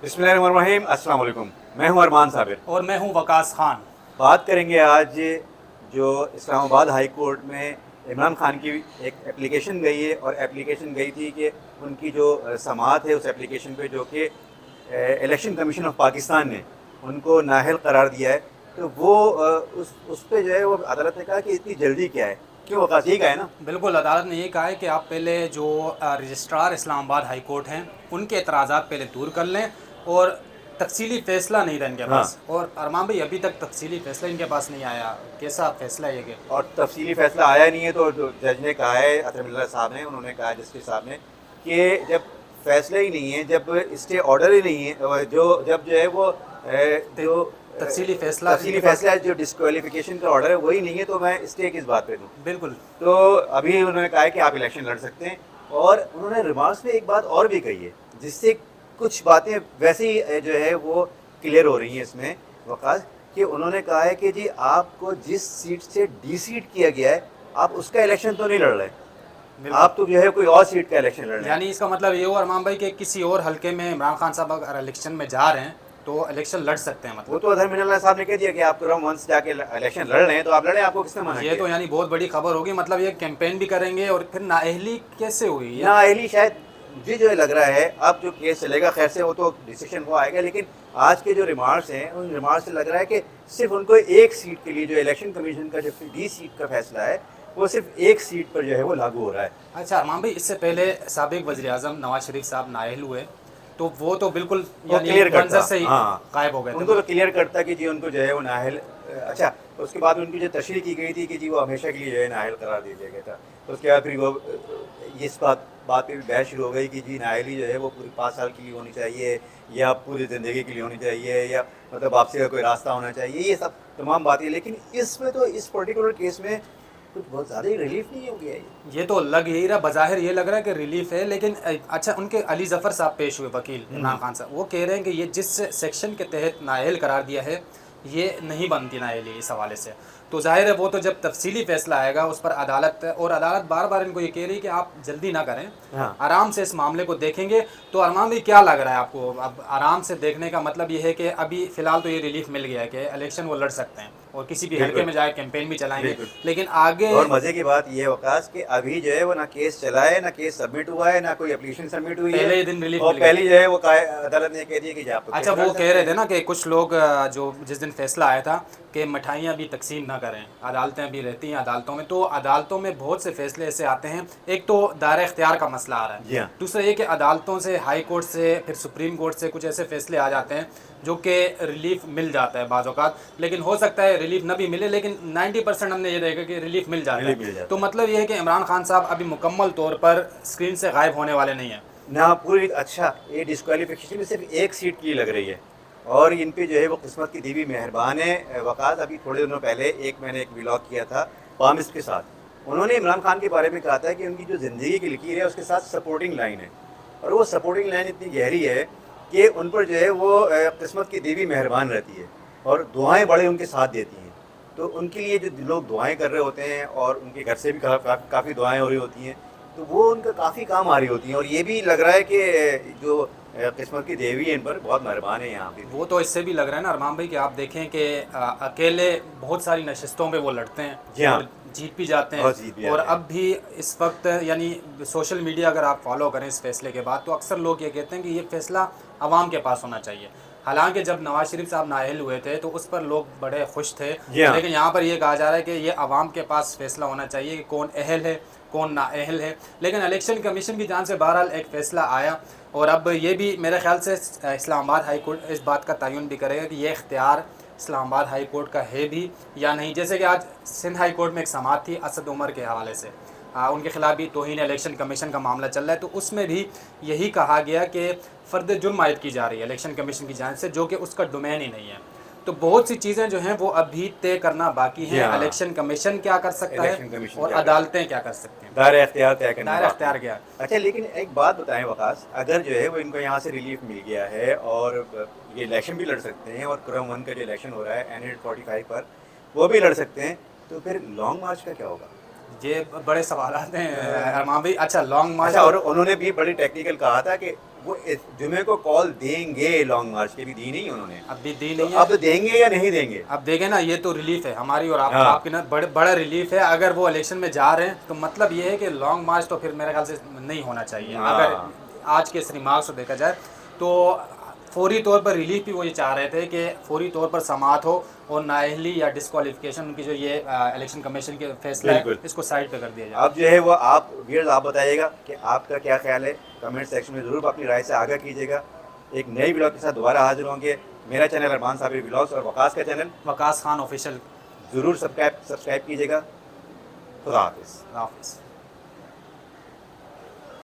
बिस्मिल्लाहिर्रहमानिर्रहीम, अस्सलाम वालेकुम। मैं हूं अरमान साबिर। और मैं हूं वकास खान। बात करेंगे आज जो इस्लामाबाद हाई कोर्ट में इमरान खान की एक एप्लीकेशन गई है, और एप्लीकेशन गई थी कि उनकी जो समाअत है उस एप्लीकेशन पे, जो कि इलेक्शन कमीशन ऑफ पाकिस्तान ने उनको नाअहल करार दिया है। तो वो उस पे जो है वो अदालत ने कहा कि इतनी जल्दी क्या है, क्यों वकास यही कहा है ना। बिल्कुल, अदालत ने ये कहा है कि आप पहले जो रजिस्ट्रार इस्लामाबाद हाई कोर्ट हैं उनके एतराज़ात पहले दूर कर लें, और तफसीली फ़ैसला नहीं था इनके हाँ, पास। और अरमान भाई, अभी तक तफसीली फ़ैसला इनके पास नहीं आया। कैसा फ़ैसला है ये? और तफसीली फैसला आया नहीं है। तो जो जज ने कहा है, अतमिल्ला साहब ने, उन्होंने कहा, जस्टिस साहब ने, कि जब फैसला ही नहीं है, जब स्टे ऑर्डर ही नहीं है, जब जो है वो जो तफसीली फ़ैसला तफसीली फैसला है, जो डिस्क्वालिफिकेशन का ऑर्डर है वही नहीं है, तो मैं स्टे किस बात पे दूँ। बिल्कुल। तो अभी उन्होंने कहा है कि आप इलेक्शन लड़ सकते हैं। और उन्होंने रिमार्क्स में एक बात और भी कही है, जिससे कुछ बातें वैसे ही जो है वो क्लियर हो रही हैं इसमें वकास, कि उन्होंने कहा है कि जी आपको जिस सीट से डी सीट किया गया है, आप उसका इलेक्शन तो नहीं लड़ रहे, आप तो जो है कोई और सीट का इलेक्शन लड़ रहे हैं। यानी इसका मतलब ये हुआ अरमान भाई कि किसी और हल्के में इमरान खान साहब अगर इलेक्शन में जा रहे हैं तो इलेक्शन लड़ सकते हैं। वो मतलब तो अधर साहब ने कह दिया कि आप राउंड वन से जाके इलेक्शन लड़ रहे हैं, तो आप लड़े, आपको किसने मना ये किया? तो यानी बहुत बड़ी खबर होगी। मतलब ये कैंपेन भी करेंगे, और फिर नाअहली कैसे हुई ये? नाअहली शायद मुझे जो लग रहा है, अब जो केस चलेगा, खैर से वो तो डिसीजन वो आएगा, लेकिन आज के जो रिमार्क्स हैं उन रिमार्क्स से लग रहा है कि सिर्फ उनको एक सीट के लिए, जो इलेक्शन कमीशन का जो डी सीट का फैसला है, वो सिर्फ एक सीट पर जो है वो लागू हो रहा है। अच्छा अरमान भाई, इससे पहले साबिक वज़ीर आज़म नवाज शरीफ साहब नाअहल हुए, तो वो तो बिल्कुल वो यानी क्लियर मंजर करता, से ही हाँ, गायब हो गए उनको थे। तो क्लियर करता कि जी उनको जो है वो नाअहल। अच्छा, तो उसके बाद उनकी जो तशरीह की गई थी कि जी वो हमेशा के लिए जो है नाअहल करार दे दिया गया था। तो उसके बाद फिर वो इस बात पे भी बहस शुरू हो गई कि जी नाअहली जो है वो पूरी 5 साल के लिए होनी चाहिए, या पूरी ज़िंदगी के लिए होनी चाहिए, या मतलब वापसी का कोई रास्ता होना चाहिए, ये सब तमाम बातें। लेकिन इसमें तो इस पर्टिकुलर केस में कुछ बहुत ज़्यादा ही रिलीफ नहीं हो गया है। ये तो लग ही रहा, बज़ाहिर ये लग रहा है कि रिलीफ है, लेकिन अच्छा, उनके अली ज़फ़र साहब पेश हुए, वकील इमरान खान साहब, वो कह रहे हैं कि ये जिस सेक्शन के तहत नाअहल करार दिया है ये नहीं बनती नाअहली इस हवाले से। तो ज़ाहिर है वो तो जब तफसीली फ़ैसला आएगा उस पर अदालत, और अदालत बार बार इनको ये कह रही है कि आप जल्दी ना करें, हाँ, आराम से इस मामले को देखेंगे। तो अरमान भाई, क्या लग रहा है आपको? अब आराम से देखने का मतलब ये है कि अभी फ़िलहाल तो ये रिलीफ मिल गया है कि इलेक्शन वो लड़ सकते हैं, और किसी भी हल्के में जाए कैंपेन भी चलाएंगे, लेकिन आगे और मजे की बात ये है वकास कि अभी जो है वो ना केस चला है, ना केस सबमिट हुआ है, ना कोई एप्लीकेशन सबमिट हुई है। पहले ही दिन रिलीफ और मिल गया। पहली जो है वो अदालत ने कह दिया कि आप तो अच्छा, केस वो लड़ कह सकते रहे थे हैं। ना कि कुछ लोग जो जिस दिन फैसला आया था कि मिठाइयाँ भी तकसीम ना करें, अदालतें भी रहती हैं अदालतों में, तो अदालतों में बहुत से फैसले ऐसे आते हैं। एक तो दायरा इख्तियार का मसला आ रहा जी है, हाँ, दूसरा ये कि अदालतों से, हाई कोर्ट से, फिर सुप्रीम कोर्ट से कुछ ऐसे फैसले आ जाते हैं जो कि रिलीफ मिल जाता है बाज़ औक़ात, लेकिन हो सकता है रिलीफ ना भी मिले, लेकिन 90% हमने ये देखा कि रिलीफ मिल जाता रिलीफ मिल है। जाता तो है मतलब ये है कि इमरान खान साहब अभी मुकम्मल तौर पर स्क्रीन से गायब होने वाले नहीं हैं ना पूरी। अच्छा, ये डिस्क्वालिफिकेशन भी सिर्फ एक सीट की लग रही है, और इन पे जो है वो किस्मत की दीवी मेहरबान है वकास। अभी थोड़े दिनों पहले मैंने एक व्लॉग किया था पामिस्ट के साथ, उन्होंने इमरान खान के बारे में कहा था कि उनकी जो ज़िंदगी की लकीर है उसके साथ सपोर्टिंग लाइन है, और वो सपोर्टिंग लाइन इतनी गहरी है कि उन पर जो है वो किस्मत की देवी मेहरबान रहती है, और दुआएं बड़े उनके साथ देती हैं। तो उनके लिए जो लोग दुआएं कर रहे होते हैं, और उनके घर से भी काफ़ी दुआएं हो रही होती हैं, तो वो उनका काफ़ी काम आ रही होती हैं। और ये भी लग रहा है कि जो किस्मत की देवी है इन पर बहुत मेहरबान है यहाँ पे। वो तो इससे भी लग रहा है ना अरमान भाई कि आप देखें कि अकेले बहुत सारी नशस्तों पे वो लड़ते हैं, जी हाँ, और जीत भी जाते हैं। बहुत जीत भी और जाते हैं। अब भी इस वक्त यानी सोशल मीडिया अगर आप फॉलो करें इस फैसले के बाद, तो अक्सर लोग ये कहते हैं कि ये फ़ैसला आवाम के पास होना चाहिए। हालांकि जब नवाज शरीफ साहब नाअहल हुए थे तो उस पर लोग बड़े खुश थे, जी हाँ, लेकिन यहाँ पर ये कहा जा रहा है कि ये आवाम के पास फ़ैसला होना चाहिए कि कौन अहल है कौन नाअहल है। लेकिन इलेक्शन कमीशन की जान से बहरहाल एक फ़ैसला आया, और अब ये भी मेरे ख्याल से इस्लामाबाद हाई कोर्ट इस बात का तयन भी करेगा कि ये इख्तियार इस्लामाबाद हाई कोर्ट का है भी या नहीं। जैसे कि आज सिंध हाई कोर्ट में एक समाअत थी असद उमर के हवाले से, उनके खिलाफ भी तौहीन इलेक्शन कमीशन का मामला चल रहा है, तो उसमें भी यही कहा गया कि फ़र्द जुर्म आयद की जा रही है इलेक्शन कमीशन की जानिब से, जो कि उसका डोमेन ही नहीं है। तो बहुत सी चीज़ें जो हैं वो अभी तय करना बाकी जी हैं। हाँ, इलेक्शन कमीशन क्या कर सकता इलेक्शन है कमीशन और क्या कर अदालतें क्या कर सकती हैं, दायरा इख्तियार तय करना दायरा बाकी इख्तियार है। क्या है। अच्छा, लेकिन एक बात बताएं वकास, अगर जो है वो इनको यहाँ से रिलीफ मिल गया है, और ये इलेक्शन भी लड़ सकते हैं, और क्रम वन का जो इलेक्शन हो रहा है NH 45 पर वो भी लड़ सकते हैं, तो फिर लॉन्ग मार्च का क्या होगा? ये बड़े सवाल हैं अरमान भाई। अच्छा, लॉन्ग मार्च अच्छा, तो और उन्होंने भी बड़ी टेक्निकल कहा था कि وہ جمعے کو کال دیں گے لانگ مارچ کی، بھی دی نہیں انہوں نے، اب بھی دی تو نہیں ہے. اب دیں گے یا نہیں دیں گے؟ اب دیکھیں نا، یہ تو ریلیف ہے ہماری اور ہاں. آپ کی نا بڑا ریلیف ہے. اگر وہ الیکشن میں جا رہے ہیں تو مطلب یہ ہے کہ لانگ مارچ تو پھر میرے خیال سے نہیں ہونا چاہیے. ہاں. اگر آج کے اس ریمارکس کو دیکھا جائے تو فوری طور پر ریلیف بھی وہ یہ چاہ رہے تھے کہ فوری طور پر سماعت ہو اور نااہلی یا ڈسکوالیفیکیشن ان کی جو یہ الیکشن کمیشن کے فیصلہ ہے بالکل. اس کو سائڈ پہ کر دیا جائے. اب جو ہے وہ آپ ویئرز آپ بتائیے گا کہ آپ کا کیا خیال ہے، کمنٹ سیکشن میں ضرور اپنی رائے سے آگاہ کیجیے گا. ایک نئی ولاگ کے ساتھ دوبارہ حاضر ہوں گے. میرا چینل ارمان صابری ولاگس اور وقاص کا چینل وقاص خان آفیشیل. ضرور سبسکرائب کیجیے گا. خدا حافظ. اللہ حافظ.